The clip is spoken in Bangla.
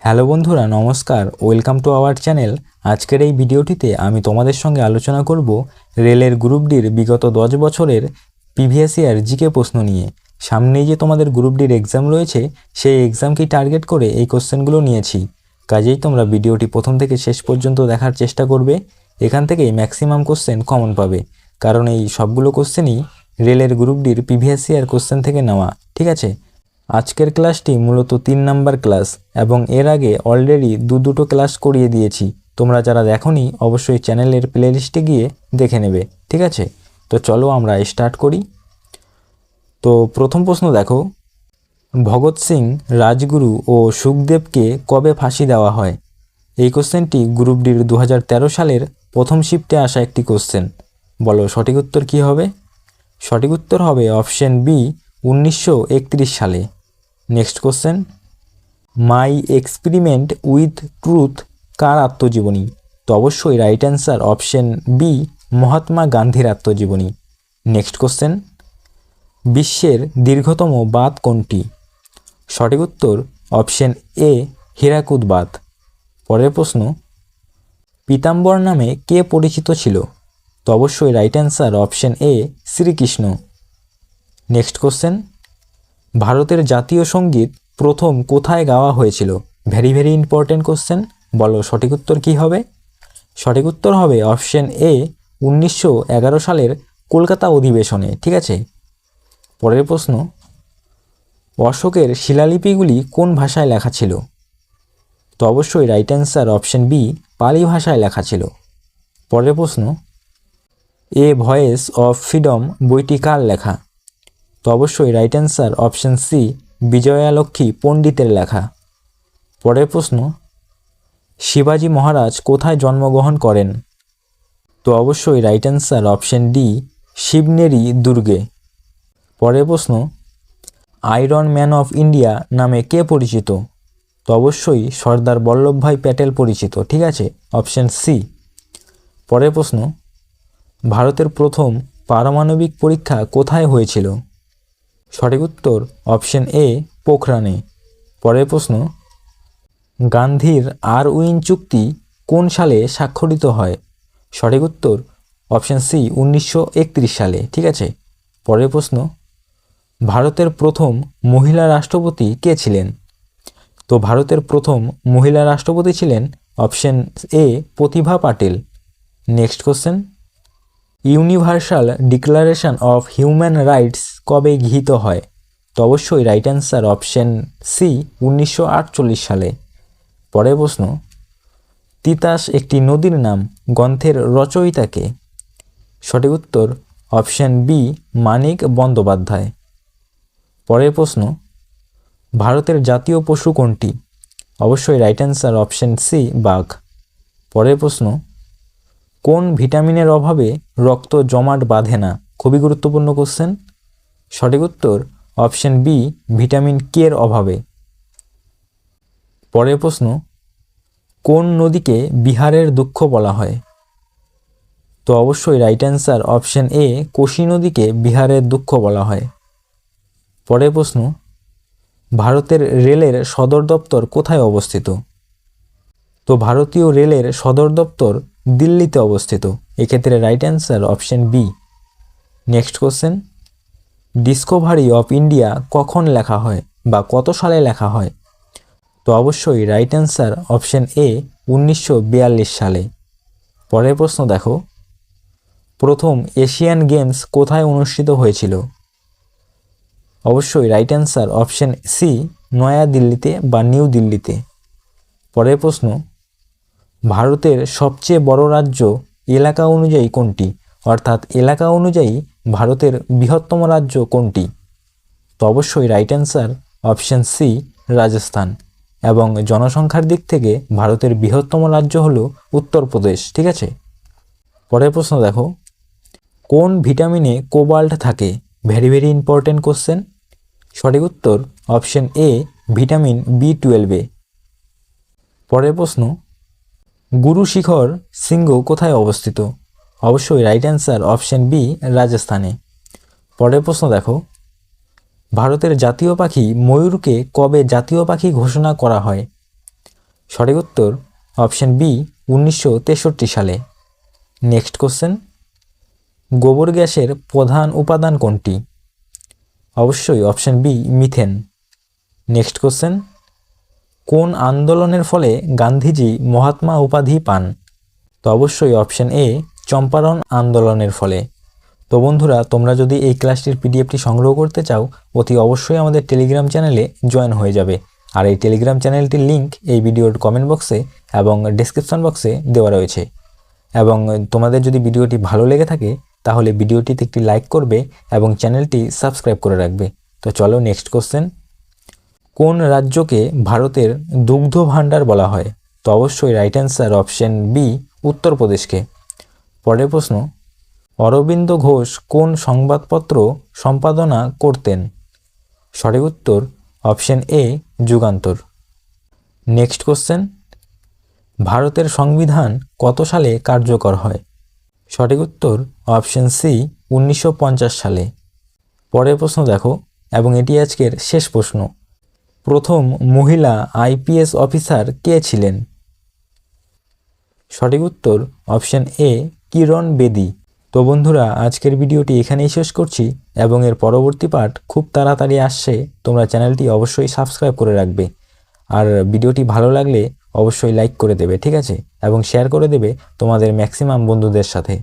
হ্যালো বন্ধুরা, নমস্কার। Welcome to our channel. আজকের এই ভিডিওটিতে আমি তোমাদের সঙ্গে আলোচনা করব রেলের গ্রুপ ডির বিগত 10 বছরের প্রিভিয়াস ইয়ার জিকে প্রশ্ন নিয়ে। সামনেই যে তোমাদের গ্রুপ ডির এক্সাম রয়েছে, সেই এক্সামকেই টার্গেট করে এই কোশ্চেনগুলো নিয়েছি। কাজেই তোমরা ভিডিওটি প্রথম থেকে শেষ পর্যন্ত দেখার চেষ্টা করবে। এখান থেকেই ম্যাক্সিমাম কোশ্চেন কমন পাবে, কারণ এই সবগুলো কোশ্চেনই রেলের গ্রুপ ডির প্রিভিয়াস ইয়ার কোশ্চেন থেকে নেওয়া। ঠিক আছে, আজকের ক্লাসটি মূলত 3 নাম্বার ক্লাস এবং এর আগে অলরেডি দুটো ক্লাস করিয়ে দিয়েছি। তোমরা যারা দেখোনি অবশ্যই চ্যানেলের প্লেলিস্টে গিয়ে দেখে নেবে। ঠিক আছে, তো চলো আমরা স্টার্ট করি। তো প্রথম প্রশ্ন দেখো, ভগৎ সিং, রাজগুরু ও সুখদেবকে কবে ফাঁসি দেওয়া হয়? এই কোশ্চেনটি গ্রুপ ডির 2013 সালের প্রথম শিফটে আসা একটি কোশ্চেন। বলো সঠিক উত্তর কী হবে? সঠিক উত্তর হবে অপশন বি, 1931 সালে। Next question, my experiment with truth কার আত্মজীবনী? তো অবশ্যই right answer option B, Mahatma গান্ধীর আত্মজীবনী। নেক্সট কোশ্চেন, বিশ্বের দীর্ঘতম বাঁধ কোনটি? সঠিক উত্তর অপশন এ, হীরাকুদ বাঁধ। পরের প্রশ্ন, পীতাম্বর নামে কে পরিচিত ছিল? তো অবশ্যই right answer option A, Srikrishna. Next question, ভারতের জাতীয় সঙ্গীত প্রথম কোথায় গাওয়া হয়েছিল? Very important question. বলো সঠিক উত্তর কী হবে? সঠিক উত্তর হবে অপশন এ, 1911 সালের কলকাতা অধিবেশনে। ঠিক আছে, পরের প্রশ্ন, অশোকের শিলালিপিগুলি কোন ভাষায় লেখা ছিল? তো অবশ্যই রাইট অ্যান্সার অপশন বি, পালি ভাষায় লেখা ছিল। পরের প্রশ্ন, এ ভয়েস অফ ফ্রিডম বইটি কার লেখা? তো অবশ্যই right answer option C, Vijayalakshmi পণ্ডিতের লেখা। পরের প্রশ্ন, শিবাজি মহারাজ কোথায় জন্মগ্রহণ করেন? তো অবশ্যই রাইট অ্যান্সার অপশন ডি, শিবনেরি দুর্গে। পরের প্রশ্ন, আয়রন ম্যান অফ ইন্ডিয়া নামে কে পরিচিত? তো অবশ্যই সর্দার বল্লভভাই প্যাটেল পরিচিত। ঠিক আছে, অপশন সি। পরের প্রশ্ন, ভারতের প্রথম পারমাণবিক পরীক্ষা কোথায় হয়েছিল? সঠিক উত্তর অপশন এ, পোখরানে। পরের প্রশ্ন, গান্ধীর আরউইন চুক্তি কোন সালে স্বাক্ষরিত হয়? সঠিক উত্তর অপশন সি, 1931 সালে। ঠিক আছে, পরের প্রশ্ন, ভারতের প্রথম মহিলা রাষ্ট্রপতি কে ছিলেন? তো ভারতের প্রথম মহিলা রাষ্ট্রপতি ছিলেন option A, Pratibha Patil. Next question, universal declaration of human rights কবে গৃহীত হয়? তো অবশ্যই রাইট অ্যান্সার অপশন সি, 1948 সালে। পরের প্রশ্ন, তিতাস একটি নদীর নাম গ্রন্থের রচয়িতাকে? সঠিক উত্তর অপশন বি, মানিক বন্দ্যোপাধ্যায়। পরের প্রশ্ন, ভারতের জাতীয় পশু কোনটি? অবশ্যই রাইট অ্যান্সার অপশন সি, বাঘ। পরের প্রশ্ন, কোন ভিটামিনের অভাবে রক্ত জমাট বাঁধে না? খুবই গুরুত্বপূর্ণ কোশ্চেন। সঠিক উত্তর অপশন বি, ভিটামিন কে এর অভাবে। পরের প্রশ্ন, কোন নদীকে বিহারের দুঃখ বলা হয়? তো অবশ্যই রাইট অ্যান্সার অপশন এ, কোশি নদীকে বিহারের দুঃখ বলা হয়। পরের প্রশ্ন, ভারতের রেলের সদর দপ্তর কোথায় অবস্থিত? তো ভারতীয় রেলের সদর দপ্তর দিল্লিতে অবস্থিত। এক্ষেত্রে right answer option B. Next question, discovery of India কখন লেখা হয় বা কত সালে লেখা হয়? তো অবশ্যই রাইট অ্যান্সার অপশন এ, 1942 সালে। পরের প্রশ্ন দেখো, প্রথম এশিয়ান গেমস কোথায় অনুষ্ঠিত হয়েছিল? অবশ্যই রাইট অ্যান্সার অপশন সি, নয়াদিল্লিতে বা নিউ দিল্লিতে। পরের প্রশ্ন, ভারতের সবচেয়ে বড় রাজ্য এলাকা অনুযায়ী কোনটি? অর্থাৎ এলাকা অনুযায়ী ভারতের বৃহত্তম রাজ্য কোনটি? তো অবশ্যই right answer option C, Rajasthan. এবং জনসংখ্যার দিক থেকে ভারতের বৃহত্তম রাজ্য হলো উত্তরপ্রদেশ। ঠিক আছে, পরের প্রশ্ন দেখো, কোন ভিটামিনে কোবাল্ট থাকে? Very important question. সঠিক উত্তর অপশন এ, ভিটামিন বি12। পরের প্রশ্ন, গুরু শিখর শৃঙ্গ কোথায় অবস্থিত? অবশ্যই রাইট অ্যান্সার অপশন বি, রাজস্থানে। পরের প্রশ্ন দেখো, ভারতের জাতীয় পাখি ময়ূরকে কবে জাতীয় পাখি ঘোষণা করা হয়? সঠিক উত্তর অপশন বি 1963 সালে। নেক্সট কোশ্চেন, গোবর গ্যাসের প্রধান উপাদান কোনটি? অবশ্যই option B methane. Next question, কোন আন্দোলনের ফলে গান্ধীজি মহাত্মা উপাধি পান? তো অবশ্যই অপশন এ চম্পারণ আন্দোলনের ফলে। তো বন্ধুরা, তোমরা যদি এই ক্লাসটির পিডিএফটি সংগ্রহ করতে চাও অতি অবশ্যই আমাদের টেলিগ্রাম চ্যানেলে জয়েন হয়ে যাবে। আর এই টেলিগ্রাম চ্যানেলটির লিঙ্ক এই ভিডিওর কমেন্ট বক্সে এবং ডেসক্রিপশন বক্সে দেওয়া রয়েছে। এবং তোমাদের যদি ভিডিওটি ভালো লেগে থাকে তাহলে ভিডিওটিতে একটি লাইক করবে এবং চ্যানেলটি সাবস্ক্রাইব করে রাখবে। তো চলো নেক্সট কোশ্চেন, কোন রাজ্যকে ভারতের দুগ্ধ ভাণ্ডার বলা হয়? তো অবশ্যই রাইট অ্যান্সার অপশন বি উত্তরপ্রদেশকে। পরের প্রশ্ন, অরবিন্দ ঘোষ কোন সংবাদপত্র সম্পাদনা করতেন? সঠিক উত্তর option A Jugantar. Next question, ভারতের সংবিধান কত সালে কার্যকর হয়? সঠিক উত্তর অপশন সি 1950 সালে। পরের প্রশ্ন দেখো, এবং এটি আজকের শেষ প্রশ্ন, প্রথম মহিলা আইপিএস অফিসার কে ছিলেন? সঠিক উত্তর অপশন এ কিরণ বেদি। তো বন্ধুরা, আজকের ভিডিওটি এখানেই শেষ করছি এবং এর পরবর্তী পার্ট খুব তাড়াতাড়ি আসছে। তোমরা চ্যানেলটি অবশ্যই সাবস্ক্রাইব করে রাখবে। আর ভিডিওটি ভালো লাগলে অবশ্যই লাইক করে দেবে, ঠিক আছে, এবং শেয়ার করে দেবে তোমাদের ম্যাক্সিমাম বন্ধুদের সাথে।